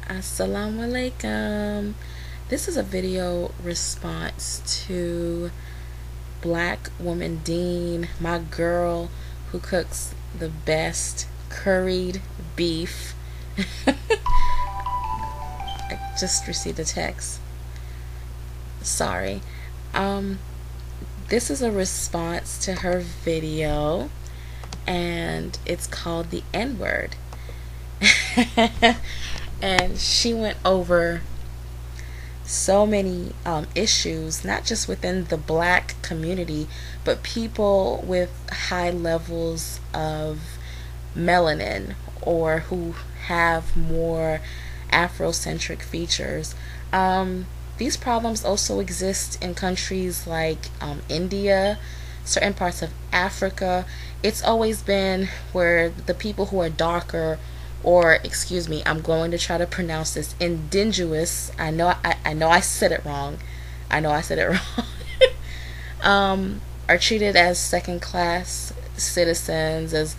Assalamu alaikum. This is a video response to Black Woman Dean, my girl who cooks the best curried beef. I just received a text. Sorry. Um, this is a response to her video, and it's called The N-Word. And she went over so many issues, not just within the Black community, but people with high levels of melanin or who have more Afrocentric features. These problems also exist in countries like India, certain parts of Africa. It's always been where the people who are darker, or excuse me, I'm going to try to pronounce this, indigenous. I know I said it wrong. I know I said it wrong. Are treated as second class citizens, as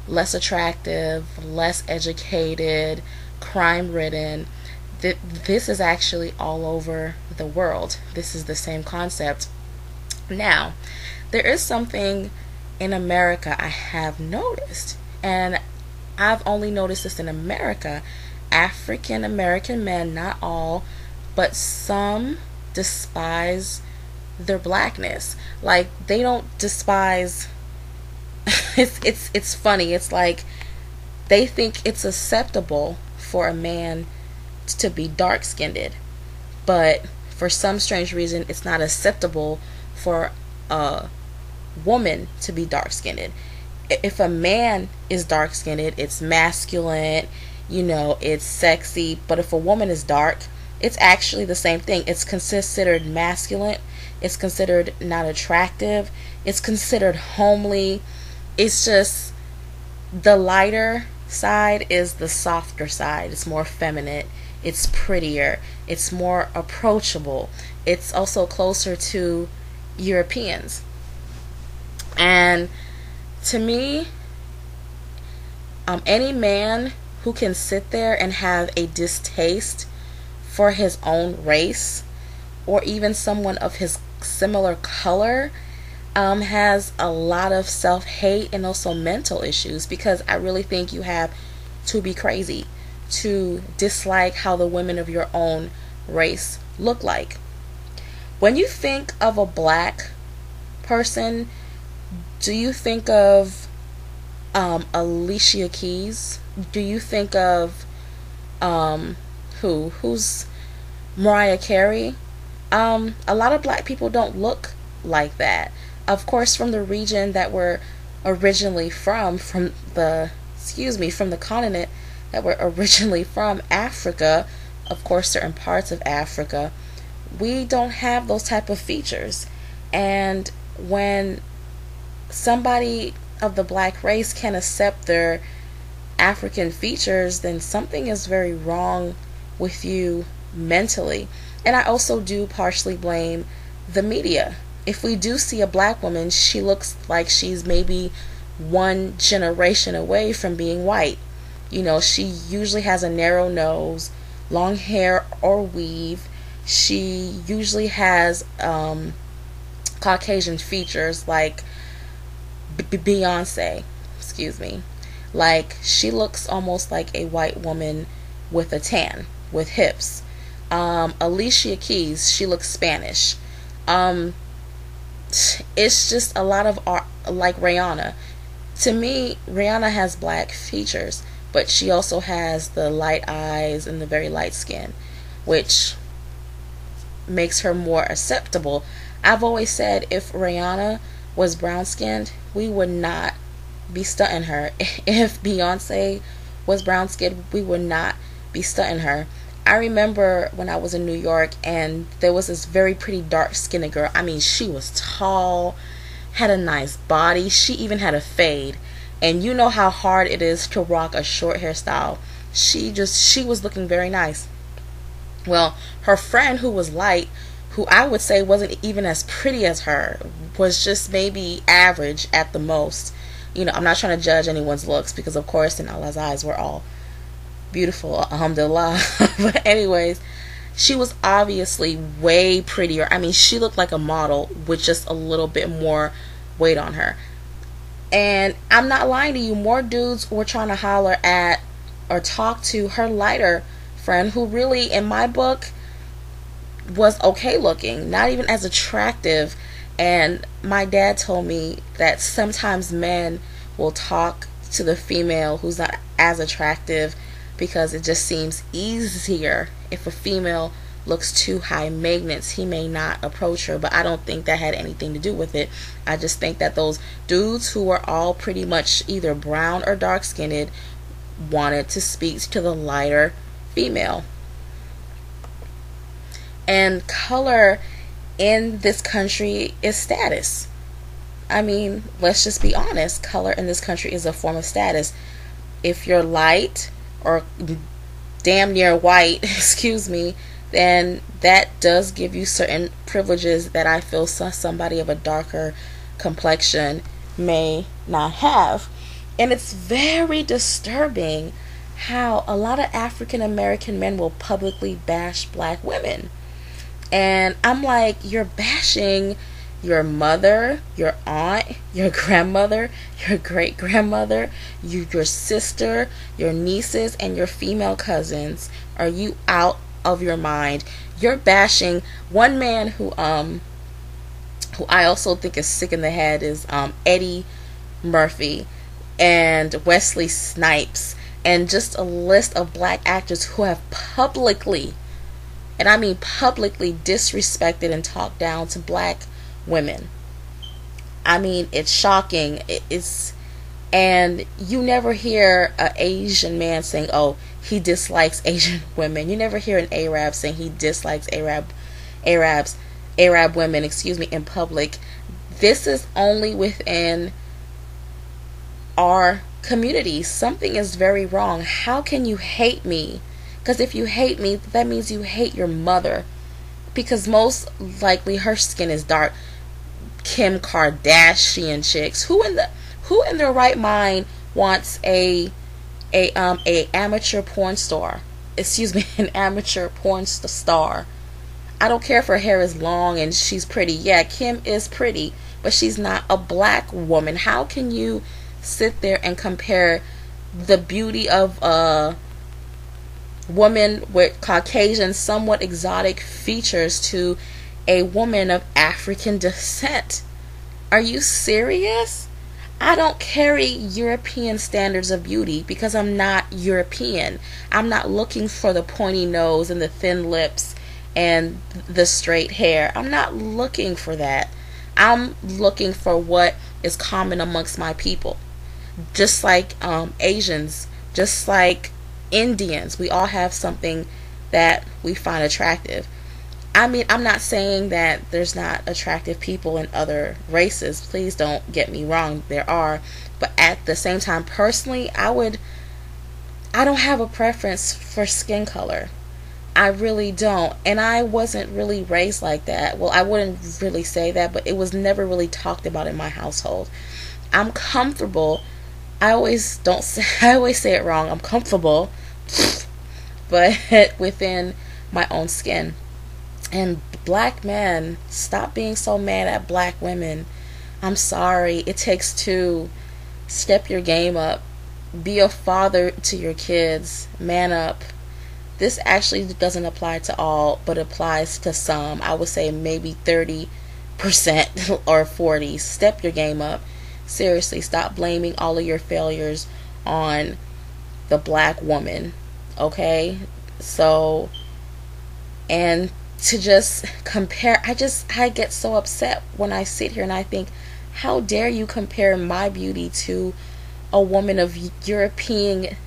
less attractive, less educated, crime ridden. This is actually all over the world. This is the same concept. Now, there is something in America I have noticed, and I've only noticed this in America. African American men, not all, but some despise their blackness. Like, they don't despise it's funny. It's like they think it's acceptable for a man to be dark-skinned, but for some strange reason it's not acceptable for a woman to be dark-skinned. If a man is dark-skinned, it's masculine, it's sexy. But if a woman is dark, it's actually the same thing. It's considered masculine. It's considered not attractive. It's considered homely. It's just the lighter side is the softer side. It's more feminine. It's prettier. It's more approachable. It's also closer to Europeans. And to me, any man who can sit there and have a distaste for his own race, or even someone of his similar color, has a lot of self-hate and also mental issues, because I really think you have to be crazy to dislike how the women of your own race look like. When you think of a Black person, do you think of Alicia Keys? Do you think of who's Mariah Carey? A lot of Black people don't look like that. Of course, from the region that we're originally from the continent that we're originally from, Africa, of course, certain parts of Africa, we don't have those type of features. And when somebody of the Black race can accept their African features, then something is very wrong with you mentally. And I also do partially blame the media. If we do see a Black woman, she looks like she's maybe one generation away from being white. She usually has a narrow nose, long hair or weave. She usually has Caucasian features like Beyonce, excuse me. Like, she looks almost like a white woman with a tan, with hips. Alicia Keys, she looks Spanish. It's just a lot of art, like Rihanna. To me, Rihanna has Black features, but she also has the light eyes and the very light skin, which makes her more acceptable. I've always said if Rihanna was brown skinned, we would not be stunting her. If Beyonce was brown skinned, we would not be stunting her. I remember when I was in New York, and there was this very pretty dark skinned girl. I mean, she was tall, had a nice body. She even had a fade. And you know how hard it is to rock a short hairstyle. She was looking very nice. Well, her friend, who was light, who I would say wasn't even as pretty as her, was just maybe average at the most. I'm not trying to judge anyone's looks, because of course in Allah's eyes we're all beautiful, alhamdulillah. But anyways, she was obviously way prettier. I mean, she looked like a model with just a little bit more weight on her. And I'm not lying to you, more dudes were trying to holler at or talk to her lighter friend, who really, in my book, was okay looking, not even as attractive. And my dad told me that sometimes men will talk to the female who's not as attractive because it just seems easier. If a female looks too high maintenance, he may not approach her. But I don't think that had anything to do with it. I just think that those dudes who were all pretty much either brown or dark skinned wanted to speak to the lighter female. And color in this country is status. I mean, let's just be honest. Color in this country is a form of status. If you're light or damn near white, excuse me, then that does give you certain privileges that I feel somebody of a darker complexion may not have. And it's very disturbing how a lot of African American men will publicly bash black women. And I'm like, you're bashing your mother, your aunt, your grandmother, your great grandmother, your sister, your nieces, and your female cousins. Are you out of your mind? You're bashing one man who I also think is sick in the head is Eddie Murphy and Wesley Snipes, and just a list of black actors who have publicly, and I mean publicly, disrespected and talked down to black women. I mean, it's shocking. And you never hear an Asian man saying, oh, he dislikes Asian women. You never hear an Arab saying he dislikes Arab women, in public. This is only within our community. Something is very wrong. How can you hate me? Because if you hate me, that means you hate your mother. Because most likely her skin is dark. Kim Kardashian chicks. Who in their right mind wants a amateur porn star? An amateur porn star. I don't care if her hair is long and she's pretty. Yeah, Kim is pretty, but she's not a black woman. How can you sit there and compare the beauty of a woman with Caucasian, somewhat exotic features to a woman of African descent? Are you serious? I don't carry European standards of beauty because I'm not European. I'm not looking for the pointy nose and the thin lips and the straight hair. I'm not looking for that. I'm looking for what is common amongst my people. Just like Asians, just like Indians, we all have something that we find attractive. I mean, I'm not saying that there's not attractive people in other races. Please don't get me wrong. There are. But at the same time, personally, I don't have a preference for skin color. I really don't. And I wasn't really raised like that. Well, I wouldn't really say that, but it was never really talked about in my household. I'm comfortable. I always say it wrong. I'm comfortable, but within my own skin. And black men, stop being so mad at black women. I'm sorry. It takes two. Step your game up. Be a father to your kids. Man up. This actually doesn't apply to all, but applies to some. I would say maybe 30% or 40%. Step your game up. Seriously, stop blaming all of your failures on the black woman. Okay? So, and to just compare, I get so upset when I sit here and I think, how dare you compare my beauty to a woman of European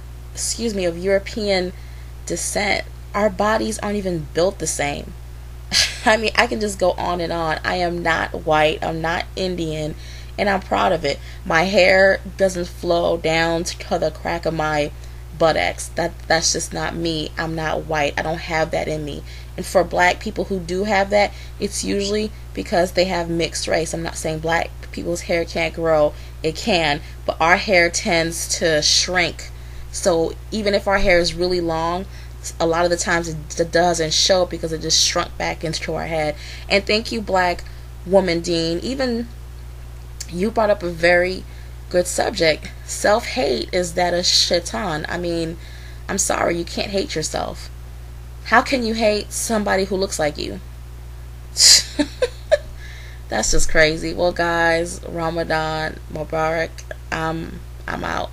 descent? Our bodies aren't even built the same. I mean, I can just go on and on. I am not white, I'm not Indian, and I'm proud of it. My hair doesn't flow down to the crack of my buttocks. That's just not me. I'm not white. I don't have that in me. And for black people who do have that, it's usually because they have mixed race. I'm not saying black people's hair can't grow. It can, but our hair tends to shrink So even if our hair is really long, a lot of the times it doesn't show because it just shrunk back into our head. And thank you, Black Woman Dean. Even you brought up a very good subject. Self-hate, is that a shaitan? I mean, I'm sorry, you can't hate yourself. How can you hate somebody who looks like you? That's just crazy. Well, guys, Ramadan Mubarak. I'm out.